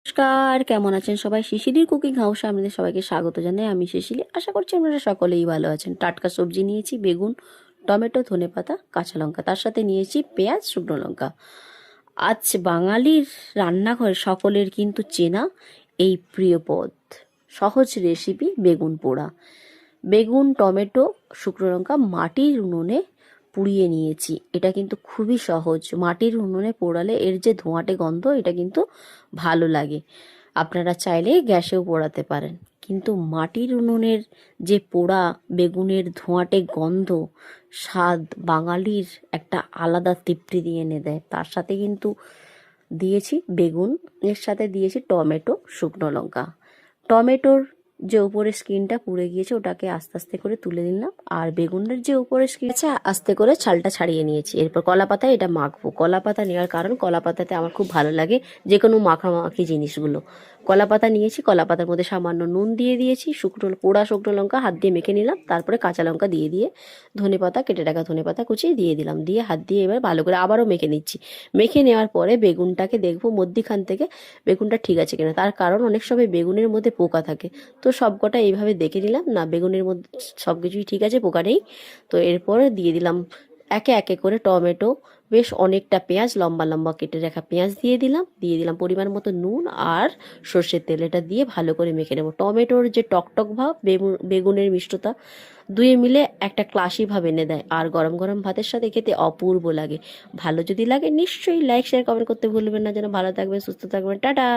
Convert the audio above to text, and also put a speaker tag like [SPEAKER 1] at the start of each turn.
[SPEAKER 1] নমস্কার, কেমন আছেন সবাই? শিশিরির কুকিং হাউসে আপনাদের সবাইকে স্বাগত জানাই। আমি শিশিলি। আশা করছি আপনারা সকলেই ভালো আছেন। টাটকা সবজি নিয়েছি, বেগুন, টমেটো, ধনেপাতা, কাঁচা লঙ্কা, তার সাথে নিয়েছি পেঁয়াজ, শুকনো লঙ্কা। আজ বাঙালির রান্নাঘরে সকলের কিন্তু চেনা এই প্রিয় পদ, সহজ রেসিপি বেগুন পোড়া। বেগুন, টমেটো, শুকনো লঙ্কা মাটির উনুনে পুড়িয়ে নিয়েছি। এটা কিন্তু খুবই সহজ। মাটির উনুনে পোড়ালে এর যে ধোঁয়াটে গন্ধ, এটা কিন্তু ভালো লাগে। আপনারা চাইলে গ্যাসেও পোড়াতে পারেন, কিন্তু মাটির উনুনের যে পোড়া বেগুনের ধোঁয়াটে গন্ধ, স্বাদ বাঙালির একটা আলাদা তৃপ্তি দিয়ে এনে দেয়। তার সাথে কিন্তু দিয়েছি বেগুন, এর সাথে দিয়েছি টমেটো, শুকনো লঙ্কা। টমেটোর যে উপরের স্কিনটা পুড়ে গিয়েছে ওটাকে আস্তে আস্তে করে তুলে নিলাম, আর বেগুনের যে উপরের স্কিন আছে আস্তে করে ছালটা ছাড়িয়ে নিয়েছি। এরপর কলা পাতায় এটা মাখবো। কলা পাতা নেওয়ার কারণ, কলা পাতাতে আমার খুব ভালো লাগে যে কোনো মাখামাখি জিনিসগুলো। কলা পাতা নিয়েছি, কলা পাতার মধ্যে সামান্য নুন দিয়ে দিয়েছি, পোড়া শুকনো লঙ্কা হাত দিয়ে মেখে নিলাম, তারপরে কাঁচা লঙ্কা দিয়ে ধনে পাতা, কেটে রাখা ধনে পাতা কুচিয়ে দিয়ে দিলাম, দিয়ে হাত দিয়ে এবার ভালো করে আবারও মেখে নিচ্ছি। মেখে নেওয়ার পরে বেগুনটাকে দেখবো মধ্যিখান থেকে বেগুনটা ঠিক আছে কিনা। তার কারণ অনেক সময় বেগুনের মধ্যে পোকা থাকে, তো সবকটা এইভাবে দেখে নিলাম, না বেগুনের মধ্যে সব কিছুই ঠিক আছে, পোকা নেই। তো এরপরে দিয়ে দিলাম একে একে করে টমেটো, বেশ অনেকটা পেঁয়াজ, লম্বা লম্বা কেটে রাখা পেঁয়াজ দিয়ে দিলাম পরিমাণ মতো নুন আর সর্ষের তেল। এটা দিয়ে ভালো করে মেখে নেবো। টমেটোর যে টকটক ভাব, বেগুনের মিষ্টতা, দুয়ে মিলে একটা ক্লাসি ভাব এনে দেয়, আর গরম গরম ভাতের সাথে খেতে অপূর্ব লাগে। ভালো যদি লাগে নিশ্চয়ই লাইক শেয়ার কমেন্ট করতে ভুলবেন না। যেন ভালো থাকবেন, সুস্থ থাকবেন, টাটা।